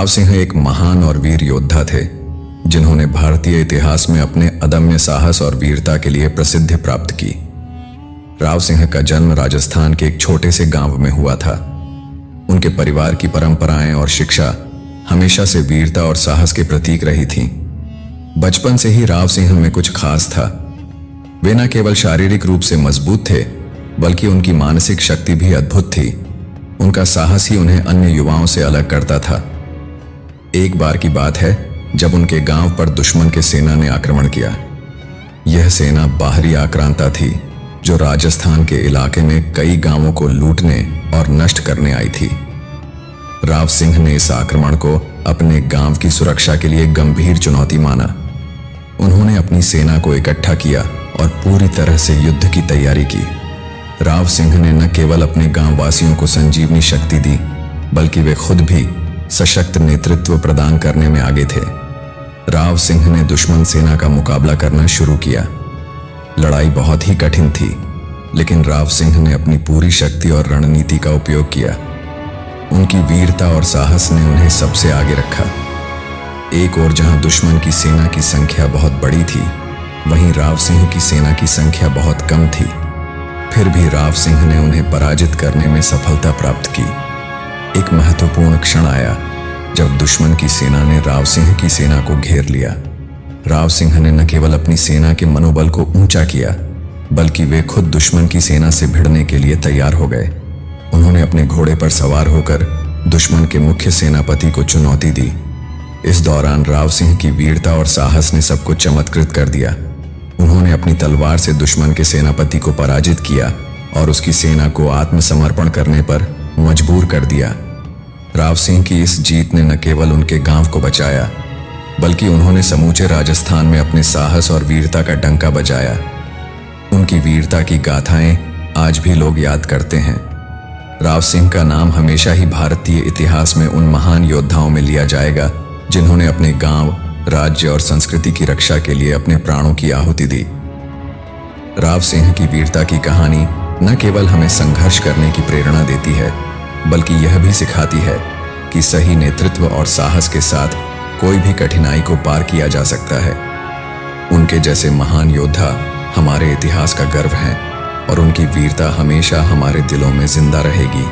राव सिंह एक महान और वीर योद्धा थे जिन्होंने भारतीय इतिहास में अपने अदम्य साहस और वीरता के लिए प्रसिद्धि प्राप्त की। राव सिंह का जन्म राजस्थान के एक छोटे से गांव में हुआ था। उनके परिवार की परंपराएं और शिक्षा हमेशा से वीरता और साहस के प्रतीक रही थीं। बचपन से ही राव सिंह में कुछ खास था। वे न केवल शारीरिक रूप से मजबूत थे, बल्कि उनकी मानसिक शक्ति भी अद्भुत थी। उनका साहस ही उन्हें अन्य युवाओं से अलग करता था। एक बार की बात है जब उनके गांव पर दुश्मन के सेना ने आक्रमण किया। यह सेना बाहरी आक्रांता थी जो राजस्थान के इलाके में कई गांवों को लूटने और नष्ट करने आई थी। राव सिंह ने इस आक्रमण को अपने गांव की सुरक्षा के लिए गंभीर चुनौती माना। उन्होंने अपनी सेना को इकट्ठा किया और पूरी तरह से युद्ध की तैयारी की। राव सिंह ने न केवल अपने गांव वासियों को संजीवनी शक्ति दी, बल्कि वे खुद भी सशक्त नेतृत्व प्रदान करने में आगे थे। राव सिंह ने दुश्मन सेना का मुकाबला करना शुरू किया। लड़ाई बहुत ही कठिन थी, लेकिन राव सिंह ने अपनी पूरी शक्ति और रणनीति का उपयोग किया। उनकी वीरता और साहस ने उन्हें सबसे आगे रखा। एक ओर जहां दुश्मन की सेना की संख्या बहुत बड़ी थी, वहीं राव सिंह की सेना की संख्या बहुत कम थी। फिर भी राव सिंह ने उन्हें पराजित करने में सफलता प्राप्त की। एक महत्वपूर्ण क्षण आया जब दुश्मन की सेना ने राव सिंह की सेना को घेर लिया। राव सिंह ने न केवल अपनी सेना के मनोबल को ऊंचा किया, बल्कि वे खुद दुश्मन की सेना से भिड़ने के लिए तैयार हो गए। उन्होंने अपने घोड़े पर सवार होकर दुश्मन के मुख्य सेनापति को चुनौती दी। इस दौरान राव सिंह की वीरता और साहस ने सबको चमत्कृत कर दिया। उन्होंने अपनी तलवार से दुश्मन के सेनापति को पराजित किया और उसकी सेना को आत्मसमर्पण करने पर मजबूर कर दिया। राव सिंह की इस जीत ने न केवल उनके गांव को बचाया, बल्कि उन्होंने समूचे राजस्थान में अपने साहस और वीरता का डंका बजाया। उनकी वीरता की गाथाएं आज भी लोग याद करते हैं। राव सिंह का नाम हमेशा ही भारतीय इतिहास में उन महान योद्धाओं में लिया जाएगा जिन्होंने अपने गांव, राज्य और संस्कृति की रक्षा के लिए अपने प्राणों की आहुति दी। राव सिंह की वीरता की कहानी न केवल हमें संघर्ष करने की प्रेरणा देती है, बल्कि यह भी सिखाती है कि सही नेतृत्व और साहस के साथ कोई भी कठिनाई को पार किया जा सकता है। उनके जैसे महान योद्धा हमारे इतिहास का गर्व हैं और उनकी वीरता हमेशा हमारे दिलों में जिंदा रहेगी।